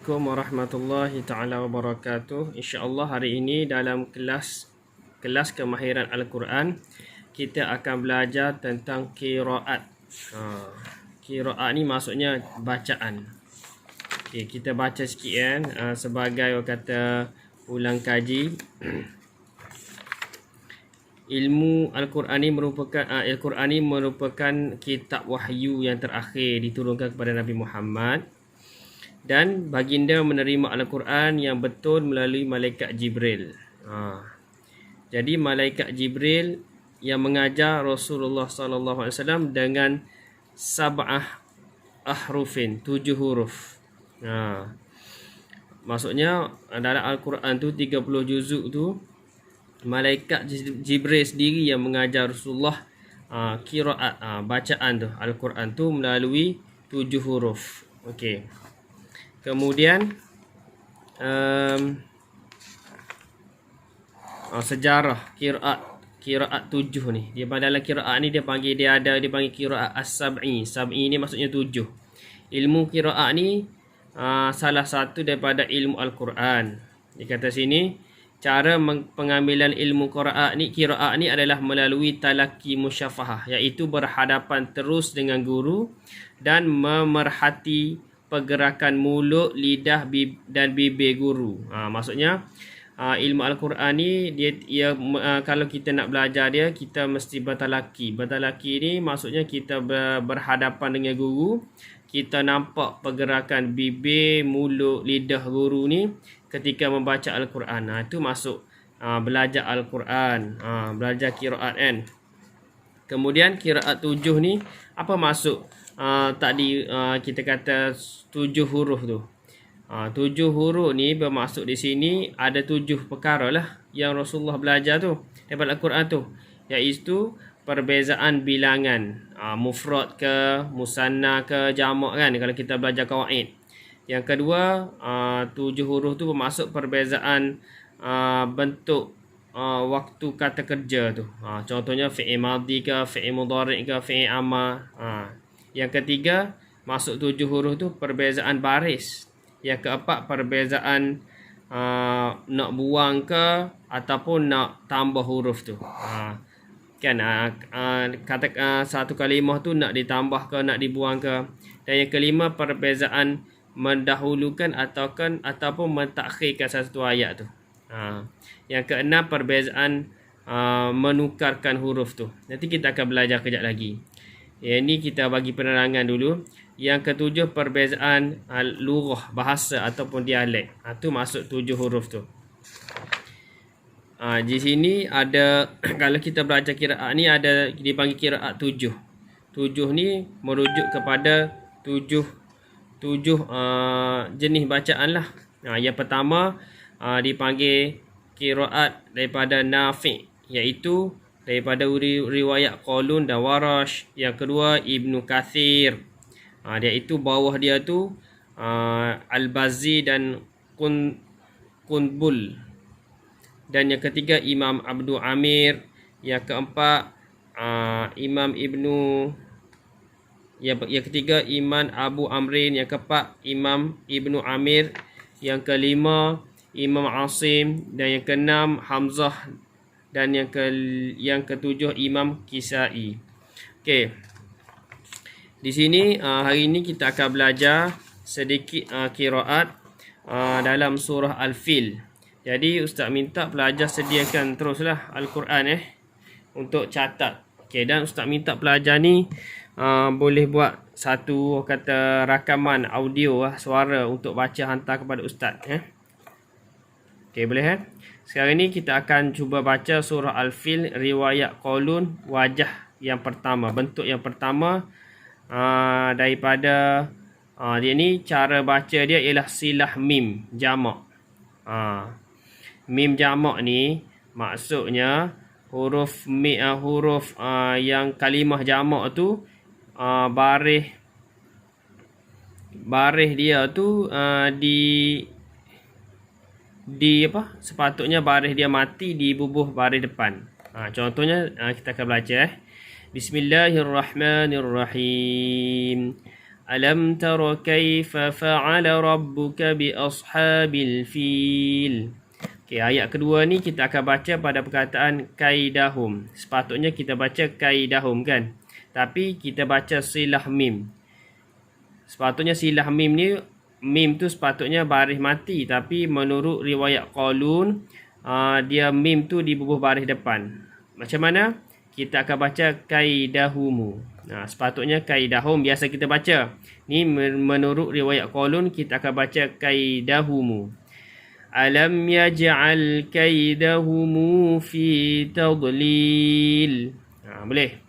Assalamualaikum warahmatullahi taala wabarakatuh. InsyaAllah hari ini dalam kelas kemahiran Al-Quran kita akan belajar tentang qiraat. Qiraat ni maksudnya bacaan. Okay, kita baca sikit kan sebagai orang kata ulang kaji. Ilmu Al-Quran ni merupakan kitab wahyu yang terakhir diturunkan kepada Nabi Muhammad. Dan baginda menerima Al-Quran yang betul melalui malaikat Jibril. Jadi malaikat Jibril yang mengajar Rasulullah SAW dengan sab'ah ahrufin, 7 huruf. Maksudnya dalam Al-Quran tu 30 juzuk tu malaikat Jibril sendiri yang mengajar Rasulullah qiraat, bacaan tu Al-Quran tu melalui 7 huruf. Okey. Kemudian sejarah qiraat 7 ni. Dia dalam qiraat ni dia panggil qiraat as-sab'i. Sab'i ni maksudnya 7. Ilmu qiraat ni salah satu daripada ilmu Al-Quran. Dia kata sini cara pengambilan ilmu qiraat ni adalah melalui talaqi musyafahah, iaitu berhadapan terus dengan guru dan memerhati pergerakan mulut, lidah dan bibir guru. Maksudnya ilmu Al-Quran ni kalau kita nak belajar dia, kita mesti bertalaqi. Bertalaqi ni maksudnya kita berhadapan dengan guru, kita nampak pergerakan bibir, mulut, lidah guru ni ketika membaca Al-Quran. Itu masuk belajar Al-Quran, belajar qiraat kan. Kemudian qiraat 7 ni apa maksud? Tadi kita kata 7 huruf tu. 7 huruf ni bermaksud di sini ada 7 perkara lah yang Rasulullah belajar tu daripada Al-Quran tu, iaitu perbezaan bilangan, mufrad ke, musanna ke, jamak kan, kalau kita belajar qawaid. Yang kedua, 7 huruf tu bermaksud perbezaan bentuk waktu kata kerja tu. Contohnya fi'il madhi ke, fi'il mudhari' ke, fi'il amar. Yang ketiga, masuk 7 huruf tu perbezaan baris. Yang keempat, perbezaan nak buang ke ataupun nak tambah huruf tu. Kata satu kalimah tu nak ditambah ke, nak dibuang ke. Dan yang kelima, perbezaan mendahulukan ataupun mentakhirkan satu ayat tu. Yang keenam, perbezaan menukarkan huruf tu. Nanti kita akan belajar kejap lagi. Ini kita bagi penerangan dulu. Yang ketujuh, perbezaan lughah, bahasa ataupun dialek. Itu masuk 7 huruf tu. Di sini ada kalau kita belajar qiraat ni ada dipanggil qiraat 7. 7 ni merujuk kepada 7 jenis bacaan lah. Yang pertama dipanggil qiraat daripada Nafi', iaitu daripada riwayat Qalun dan Warash. Yang kedua Ibnu Kathir, dia itu bawah dia tu Al-Bazzi dan Qunbul. Dan yang ketiga Imam Abdul Amir. Yang keempat Imam Ibnu. Yang ketiga Imam Abu Amrin. Yang keempat Imam Ibnu Amir. Yang kelima Imam Asim. Dan yang keenam Hamzah. Dan yang ketujuh Imam Kisai. Okey. Di sini hari ini kita akan belajar sedikit qiraat dalam surah Al-Fil. Jadi ustaz minta pelajar sediakan teruslah Al-Quran untuk catat. Okey, dan ustaz minta pelajar ni boleh buat satu kata rakaman audio suara untuk baca hantar kepada ustaz Okey, boleh Sekarang ni kita akan cuba baca surah Al-Fil riwayat Qalun, wajah yang pertama, bentuk yang pertama daripada dia ni cara baca dia ialah silah mim jamak. Mim jamak ni maksudnya huruf yang kalimah jamak tu baris dia tu sepatutnya baris dia mati di bubuh baris depan. Contohnya kita akan belajar Bismillahirrahmanirrahim. Alam tara kaifa fa'ala rabbuka bi ashabil fil. Okey, ayat kedua ni kita akan baca pada perkataan kaidahum. Sepatutnya kita baca kaidahum kan. Tapi kita baca silah mim. Sepatutnya silah mim ni, mim tu sepatutnya baris mati, tapi menurut riwayat Qalun dia mim tu dibubuh baris depan. Macam mana? Kita akan baca kaidahumu. Sepatutnya kaidahum biasa kita baca. Ni menurut riwayat Qalun kita akan baca kaidahumu. Alam yaj'al kaidahumu fi tadlil. Boleh.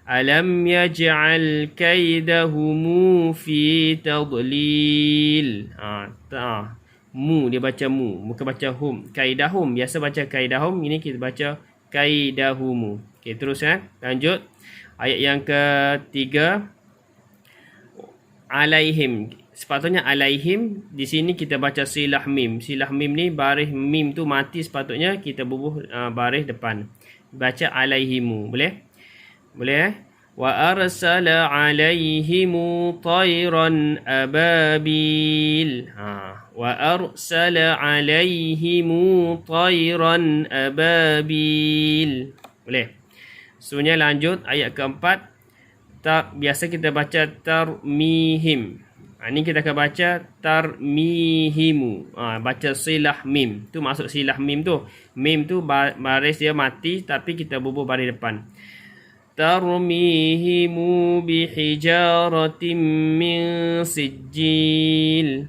Alam yaj'al kaidahumu fi tadlil. Mu dia baca mu, bukan baca hum. Kaidahum biasa baca kaidahum, ini kita baca kaidahumu. Okey, terus lanjut. Ayat yang ketiga, alaihim. Sepatutnya alaihim, di sini kita baca silah mim. Silah mim ni baris mim tu mati, sepatutnya kita bubuh baris depan. Baca alaihimu, boleh? Boleh Wa arsala alaihimu tayran ababil. Wa arsala alaihimu tayran ababil. Boleh. Sebenarnya lanjut ayat keempat. Biasa kita baca tarmihim. Ini kita akan baca tarmihimu. Baca silah mim. Tu maksud silah mim tu. Mim tu baris dia mati, tapi kita bubuh baris depan. Tarmihimu bihijaratin min sijil.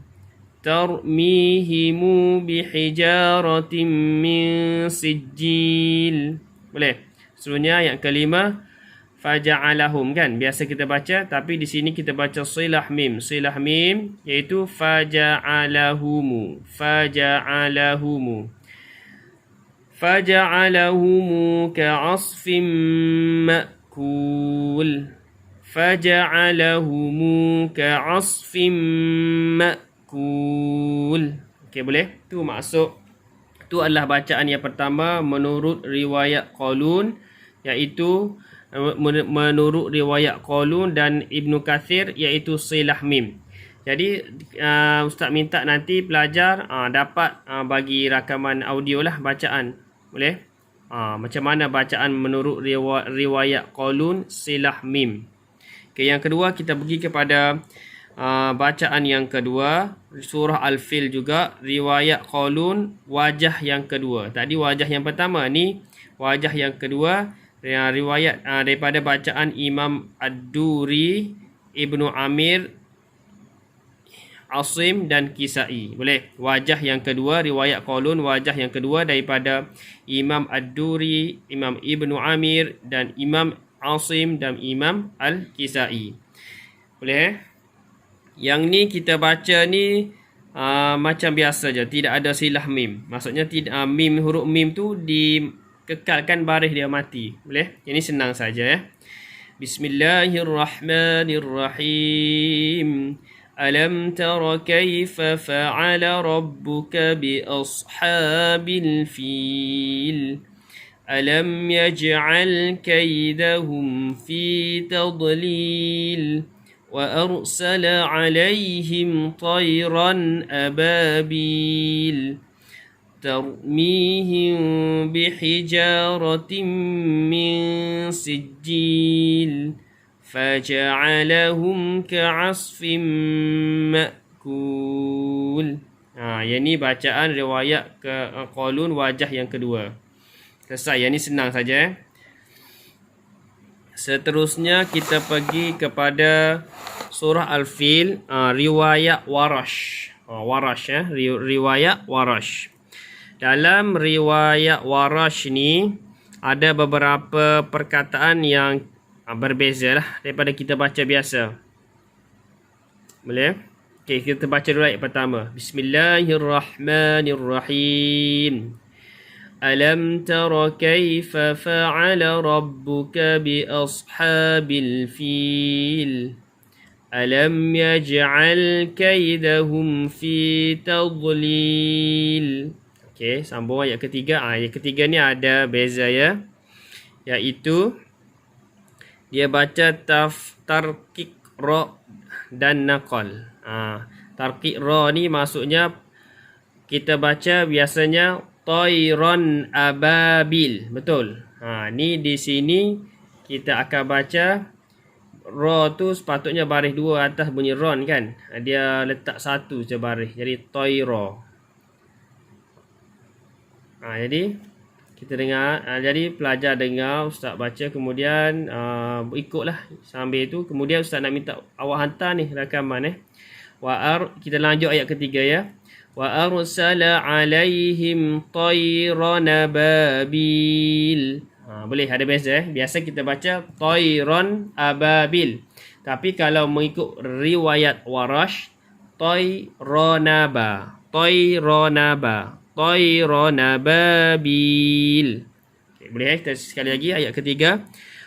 Tarmihimu bihijaratin min sijil. Boleh. Sebenarnya yang kelima, faja'alahum kan. Biasa kita baca, tapi di sini kita baca silah mim. Silah mim iaitu faja'alahumu. Faja'alahumu. Faja'alahumu ka'asfim ma'kul. Faja'alahumu ka'asfim ma'kul. Okey, boleh? Tu maksud. Tu adalah bacaan yang pertama menurut riwayat Qalun, iaitu menurut riwayat Qalun dan Ibnu Kathir, iaitu silah mim. Jadi Ustaz minta nanti pelajar dapat bagi rakaman audio lah bacaan. Boleh? Macam mana bacaan menurut riwayat Qalun silah mim. Okay, yang kedua kita pergi kepada bacaan yang kedua, surah Al-Fil juga, riwayat Qalun, wajah yang kedua. Tadi wajah yang pertama, ni wajah yang kedua, riwayat daripada bacaan Imam Ad-Duri, Ibnu Amir, Asim dan Kisai. Boleh? Wajah yang kedua, riwayat Qalun, wajah yang kedua daripada Imam Ad-Duri, Imam Ibnu Amir dan Imam Asim dan Imam Al-Kisai. Boleh? Yang ni kita baca ni macam biasa je, tidak ada silah mim. Maksudnya mim, huruf mim tu dikekalkan baris dia mati. Boleh? Ini senang saja Bismillahirrahmanirrahim. Alam tara kaifa fa'ala rabbuka bi ashabil fil. Alam yaj'al kaidahum fi tadlil. وأرسل عليهم طيرا أبابيل ترميهم بحجارة من سجيل فجعلهم كعصف مأكول. Yang ni bacaan riwayat Qalun, wajah yang kedua. Selesai. Yang ni senang saja. Seterusnya kita pergi kepada surah Al-Fil, riwayat Warash. Riwayat Warash. Dalam riwayat Warash ni ada beberapa perkataan yang berbeza lah daripada kita baca biasa. Boleh? Okey, kita baca dulu ayat pertama. Bismillahirrahmanirrahim. Alam tara kaifa fa'ala rabbuka bi ashabil fil. Alam yaj'al kaidahum fi tadlil. Okey, sambung ayat ketiga. Ayat ketiga ni ada beza ya. Iaitu dia baca tarkik ra dan naqal. Tarqiq ra ni maksudnya kita baca biasanya tayran ababil. Betul. Ni di sini kita akan baca ra tu sepatutnya baris 2 atas bunyi ron kan. Dia letak satu je baris. Jadi tayra. Jadi kita dengar, jadi pelajar dengar ustaz baca, kemudian ikutlah sambil tu. Kemudian ustaz nak minta awak hantar ni rakaman kita lanjut ayat ketiga ya. Wa arsala alaihim tayran ababil. Boleh ada beza Biasa kita baca tayran ababil. Tapi kalau mengikut riwayat Warash, tayranaba, tayranaba, tayranababil. Boleh kita sekali lagi ayat ketiga.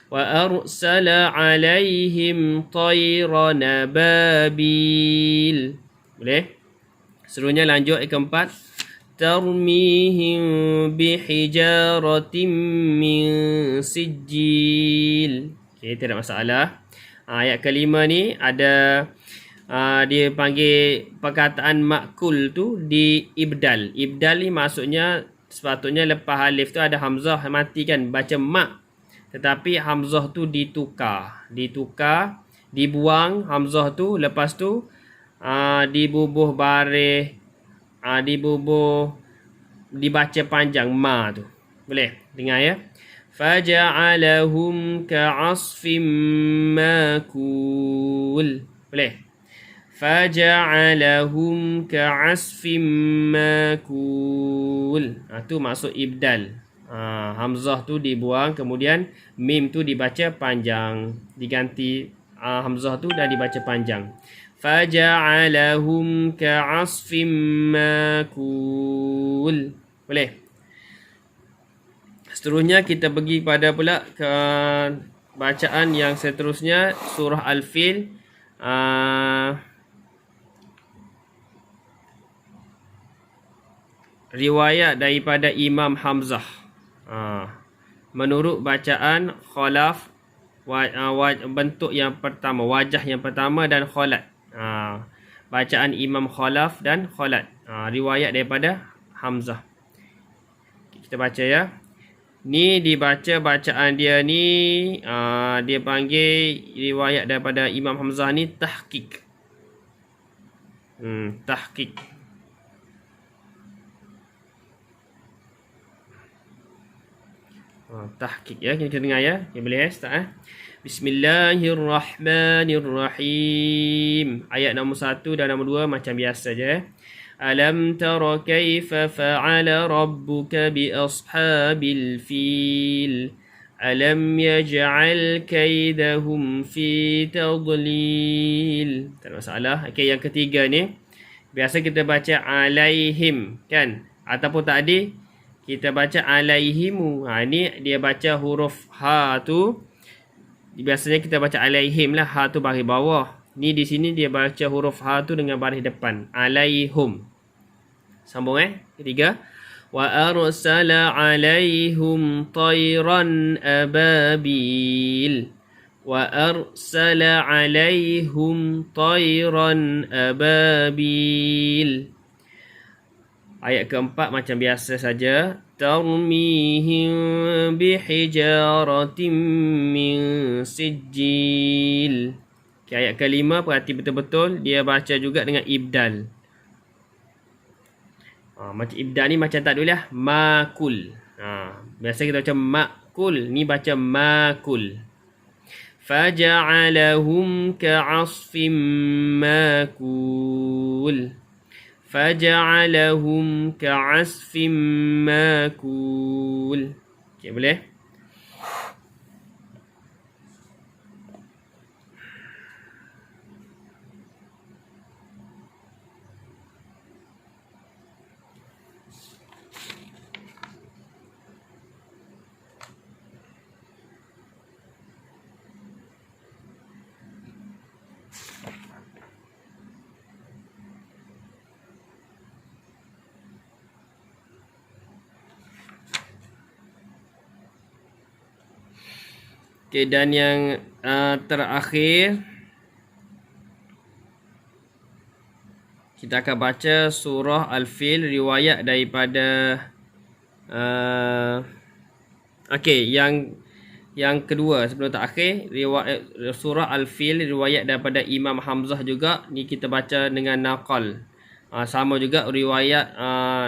Wa arsala alaihim tayranababil. Boleh? Seterusnya lanjut ayat keempat. Tarmihim bihijaratin min sijil. Tidak masalah. Ayat kelima ni ada dia panggil perkataan makul tu di ibdal. Ibdal ni maksudnya sepatutnya lepas alif tu ada hamzah mati kan, baca mak. Tetapi hamzah tu ditukar, dibuang hamzah tu, lepas tu dibubuh baris, dibaca panjang ma tu. Boleh dengar ya. Faja'alahum ka'asfim makul. Boleh. Faja'alahum ka'asfim makul. Tu maksud ibdal. Hamzah tu dibuang, kemudian mim tu dibaca panjang, diganti hamzah tu dan dibaca panjang. Faja'alahum ka'asfim makul. Boleh. Seterusnya kita pergi pada pula ke bacaan yang seterusnya, surah Al-Fil. Riwayat daripada Imam Hamzah. Menurut bacaan Khalaf, bentuk yang pertama, wajah yang pertama dan Khalat. Bacaan Imam Khalaf dan Khalat. Riwayat daripada Hamzah. Kita baca ya. Ni dibaca bacaan dia ni, dia panggil riwayat daripada Imam Hamzah ni tahqiq. Tahqiq. Tahqiq ya, kita dengar ya. Kita boleh start Bismillahirrahmanirrahim. Ayat nombor 1 dan nombor 2 macam biasa je. Alam tara kaifa fa'ala rabbuka bi ashabil fil. Alam yaj'al kaidahum fi tadlil. Tak ada masalah. Okey, yang ketiga ni biasa kita baca alaihim kan, ataupun tadi kita baca alaihimu. Ni dia baca huruf ha tu. Biasanya kita baca alaihim lah, ha tu baris bawah. Ni di sini dia baca huruf ha tu dengan baris depan. Alaihum. Sambung ketiga. Wa arsala alaihum tayran ababil. Wa arsala alaihum tayran ababil. Ayat keempat macam biasa saja. Tarmihim bihijaratin min sijil. Ayat kelima perhati betul-betul, dia baca juga dengan ibdal. Macam ibdal ni macam tak dulu lah. Makul. Biasa kita baca makul, ni baca makul. Faja'alahum ka'asfim makul. Faja'alahum ka'asfim makul. Okey, boleh? Okay, dan yang terakhir Kita akan baca surah Al-Fil riwayat daripada okey, yang kedua sebelum terakhir, riwayat surah Al-Fil riwayat daripada Imam Hamzah juga. Ni kita baca dengan naqal. Sama juga riwayat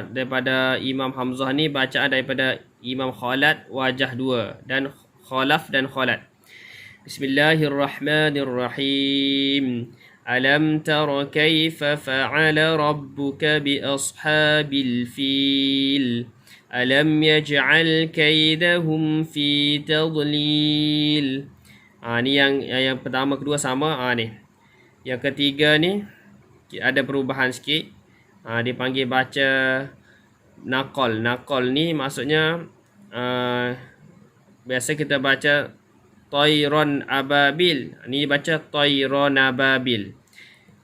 daripada Imam Hamzah ni bacaan daripada Imam Khalad wajah 2 dan Khalaf dan Khalad. Bismillahirrahmanirrahim. Alam tara kaifa fa'ala rabbuka bi ashabil fil. Alam yaj'al kaidahum fi tadlil. Ni yang pertama, kedua sama. Ni. Yang ketiga ni ada perubahan sikit. Dia panggil baca naqal. Naqal ni maksudnya biasa kita baca Tayron ababil. Ni baca Tayron ababil.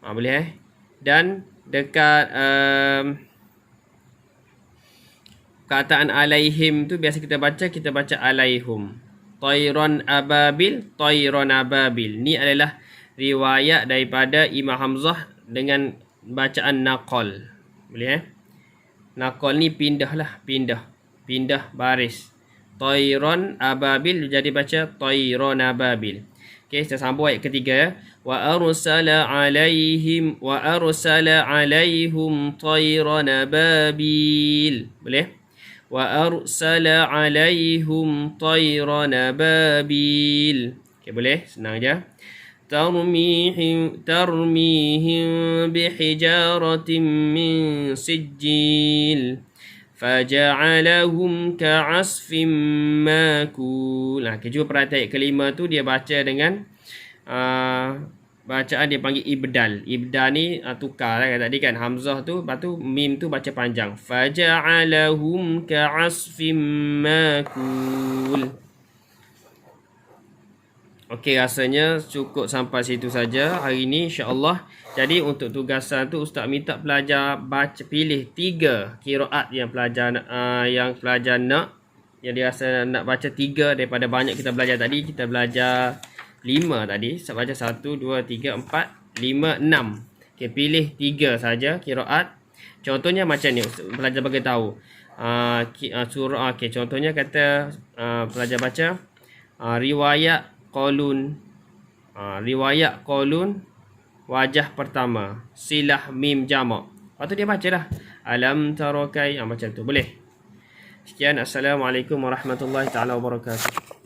Boleh Dan dekat kataan alaihim tu biasa kita baca alaihum. Tayron ababil, Tayron ababil. Ni adalah riwayat daripada Imam Hamzah dengan bacaan naqal. Boleh Naqal ni pindah baris. Tayron ababil jadi baca Tayron ababil. Okey, kita sambung ayat ketiga. Wa arsala alaihim tayran ababil. Boleh? Wa arsala alaihim tayran ababil. Okey, boleh? Senang je. Tarmihim bihijaratin min sijil. Faja'alahum ka'asfim makul. Kita perhatian ayat kelima tu dia baca dengan bacaan dia panggil ibdal. Ibdal ni tukar tadi kan Hamzah tu, lepas tu mim tu baca panjang. Faja'alahum ka'asfim makul. Okey, rasanya cukup sampai situ saja hari ni insya-Allah. Jadi untuk tugasan tu ustaz minta pelajar pilih 3 qiraat yang pelajar nak, yang dia rasa nak baca 3 daripada banyak kita belajar tadi. Kita belajar 5 tadi. Ustaz baca 1 2 3 4 5 6. Okey, pilih 3 saja qiraat. Contohnya macam ni, pelajar bagi tahu. Surah contohnya kata pelajar baca riwayat Qalun. Riwayat Qalun wajah pertama, silah mim jamak. Lepas tu dia baca dah alam tarakai, macam tu boleh. Sekian, assalamualaikum warahmatullahi taala wabarakatuh.